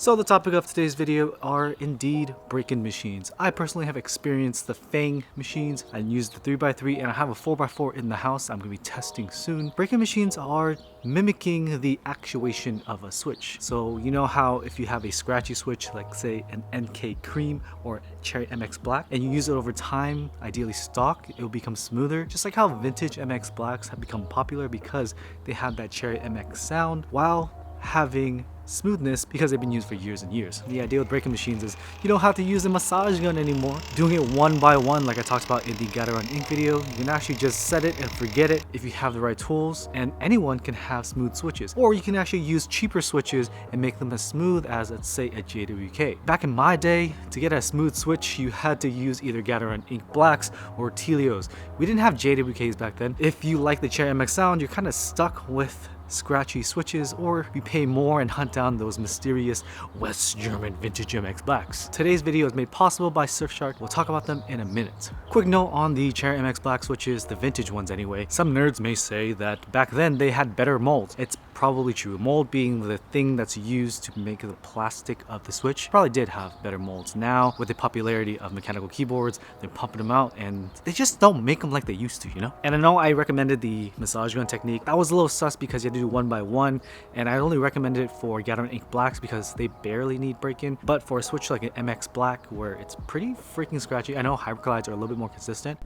So the topic of today's video are indeed break-in machines. I personally have experienced the Fang machines. I used the 3x3 and I have a 4x4 in the house I'm going to be testing soon. Break-in machines are mimicking the actuation of a switch. So you know how if you have a scratchy switch, like say an NK Cream or Cherry MX Black, and you use it over time, ideally stock, it will become smoother. Just like how vintage MX Blacks have become popular because they have that Cherry MX sound while having smoothness because they've been used for years and years. The idea with break-in machines is you don't have to use a massage gun anymore. Doing it one by one like I talked about in the Gator Ink video, you can actually just set it and forget it if you have the right tools, and anyone can have smooth switches. Or you can actually use cheaper switches and make them as smooth as, let's say, a JWK. Back in my day, to get a smooth switch you had to use either Gator Ink Blacks or Telios. We didn't have JWKs back then. If you like the Cherry MX sound, you're kind of stuck with scratchy switches, or you pay more and hunt down those mysterious West German vintage MX Blacks. Today's video is made possible by Surfshark. We'll talk about them in a minute. Quick note on the Cherry MX Black switches, the vintage ones anyway. Some nerds may say that back then they had better molds. It's probably true. Mold being the thing that's used to make the plastic of the switch probably did have better molds. Now with the popularity of mechanical keyboards, they're pumping them out and they just don't make them like they used to, you know? And I know I recommended the massage gun technique. That was a little sus because you had to do one by one, and I only recommended it for Gator Ink Blacks because they barely need break-in. But for a switch like an MX Black where it's pretty freaking scratchy, I know Hyperglides are a little bit more consistent.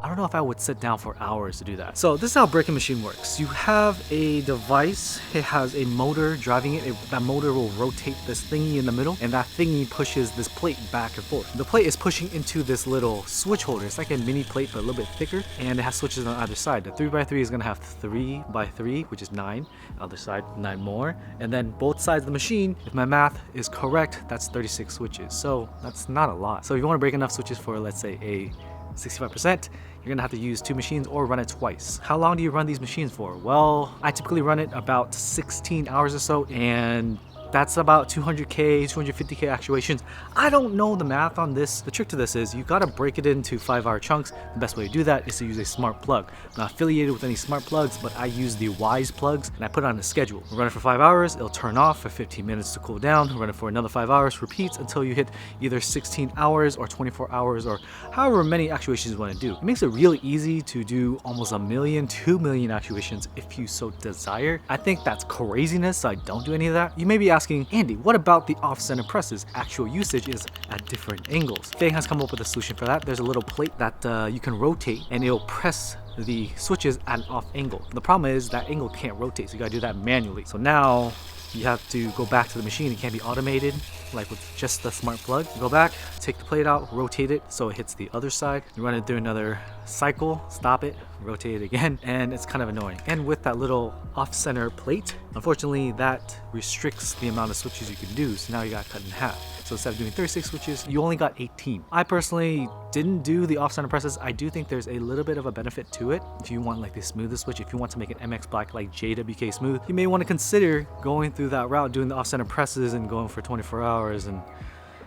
I don't know if I would sit down for hours to do that. So this is how break-in machine works. You have a device, it has a motor driving it. That motor will rotate this thingy in the middle, and that thingy pushes this plate back and forth. The plate is pushing into this little switch holder. It's like a mini plate but a little bit thicker, and it has switches on either side. The 3x3 is gonna have 3x3, which is 9. Other side, 9 more. And then both sides of the machine, if my math is correct, that's 36 switches. So that's not a lot. So if you wanna break enough switches for, let's say, a 65%, you're gonna have to use 2 machines or run it twice. How long do you run these machines for? Well, I typically run it about 16 hours or so, and that's about 200K, 250K actuations. I don't know the math on this. The trick to this is you gotta break it into 5-hour chunks. The best way to do that is to use a smart plug. I'm not affiliated with any smart plugs, but I use the Wise plugs and I put it on a schedule. Run it for 5 hours, it'll turn off for 15 minutes to cool down. Run it for another 5 hours, repeats until you hit either 16 hours or 24 hours or however many actuations you wanna do. It makes it really easy to do almost 1 million, 2 million actuations if you so desire. I think that's craziness, so I don't do any of that. You may be asking, Andy, what about the off-center presses? Actual usage is at different angles. Fang has come up with a solution for that. There's a little plate that you can rotate and it'll press the switches at an off angle. The problem is that angle can't rotate, so you gotta do that manually. So now you have to go back to the machine. It can't be automated like with just the smart plug. You go back, take the plate out, rotate it so it hits the other side. You run it through another cycle, stop it, rotate it again, and it's kind of annoying. And with that little off-center plate, unfortunately that restricts the amount of switches you can do, so now you got cut in half. So instead of doing 36 switches, you only got 18. I personally didn't do the off-center presses. I do think there's a little bit of a benefit to it. If you want like the smoothest switch, if you want to make an MX Black like JWK smooth, you may want to consider going through that route, doing the off-center presses and going for 24 hours. And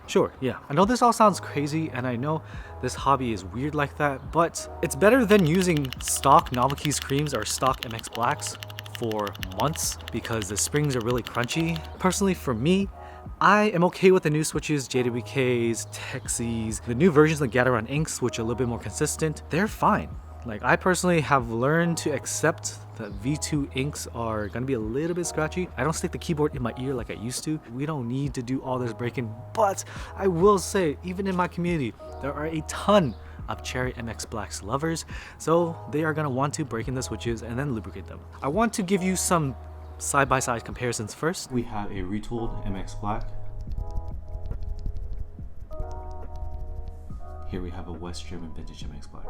sure, yeah, I know this all sounds crazy and I know this hobby is weird like that, but it's better than using stock novelkeys creams or stock MX Blacks for months because the springs are really crunchy. Personally, for me, I am okay with the new switches, JWKs, Texies, the new versions of Gator Inks, which are a little bit more consistent. They're fine. Like, I personally have learned to accept that V2 inks are gonna be a little bit scratchy. I don't stick the keyboard in my ear like I used to. We don't need to do all this break-in, but I will say, even in my community, there are a ton of Cherry MX Blacks lovers, so they are gonna want to break in the switches and then lubricate them. I want to give you some side-by-side comparisons first. We have a retooled MX Black. Here we have a West German vintage MX Black.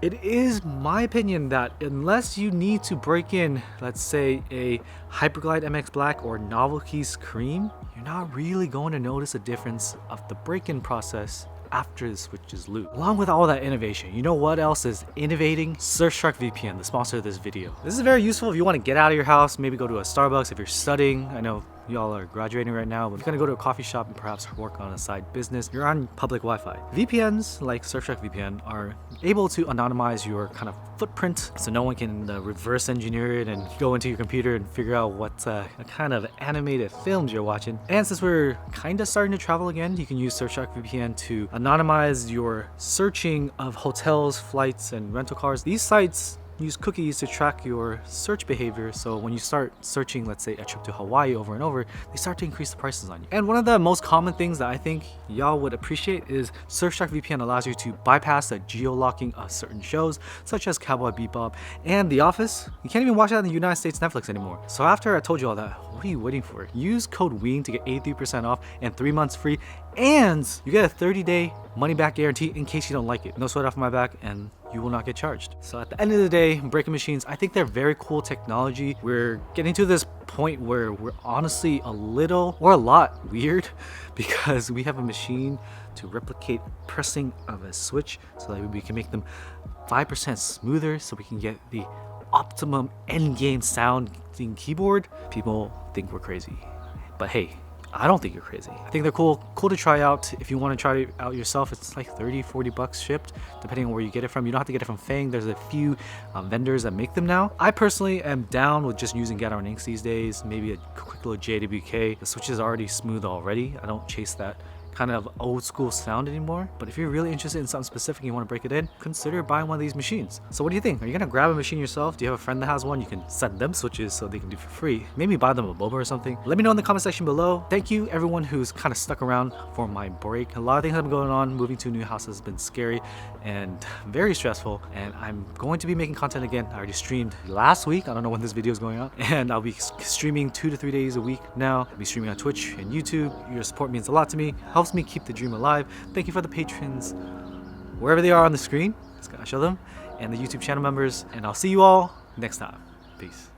It is my opinion that unless you need to break in, let's say, a Hyperglide MX Black or novelkeys Cream, you're not really going to notice a difference of the break-in process after the switch is looped. Along with all that innovation, you know what else is innovating? Surfshark VPN, the sponsor of this video. This is very useful if you want to get out of your house, maybe go to a Starbucks if you're studying. I know y'all are graduating right now, but if you're gonna go to a coffee shop and perhaps work on a side business, you're on public Wi-Fi. VPNs like Surfshark VPN are able to anonymize your kind of footprint so no one can reverse engineer it and go into your computer and figure out what kind of animated films you're watching. And since we're kind of starting to travel again, you can use Surfshark VPN to anonymize your searching of hotels, flights, and rental cars. These sites use cookies to track your search behavior, so when you start searching, let's say, a trip to Hawaii over and over, they start to increase the prices on you. And one of the most common things that I think y'all would appreciate is Surfshark VPN allows you to bypass the geo-locking of certain shows, such as Cowboy Bebop and The Office. You can't even watch that on the United States Netflix anymore. So after I told you all that, what are you waiting for? Use code WEEN to get 83% off and 3 months free, and you get a 30-day money-back guarantee in case you don't like it. No sweat off my back, and you will not get charged. So at the end of the day, break-in machines, I think they're very cool technology. We're getting to this point where we're honestly a little or a lot weird because we have a machine to replicate pressing of a switch so that we can make them 5% smoother so we can get the optimum end-game sounding keyboard. People think we're crazy, but hey, I don't think you're crazy. I think they're cool to try out. If you want to try it out yourself, it's like 30-40 bucks shipped, depending on where you get it from. You don't have to get it from Fang. There's a few vendors that make them now. I personally am down with just using Gather Inks these days, maybe a quick little JWK. The switch is already smooth already. I don't chase that kind of old school sound anymore. But if you're really interested in something specific and you want to break it in, consider buying one of these machines. So what do you think? Are you gonna grab a machine yourself? Do you have a friend that has one? You can send them switches so they can do for free. Maybe buy them a boba or something. Let me know in the comment section below. Thank you everyone who's kind of stuck around for my break. A lot of things have been going on. Moving to a new house has been scary and very stressful, and I'm going to be making content again. I already streamed last week. I don't know when this video is going out, and I'll be streaming 2 to 3 days a week now. I'll be streaming on Twitch and YouTube. Your support means a lot to me, helps me keep the dream alive. Thank you for the patrons wherever they are on the screen. Just gotta show them, and the YouTube channel members, and I'll see you all next time. Peace.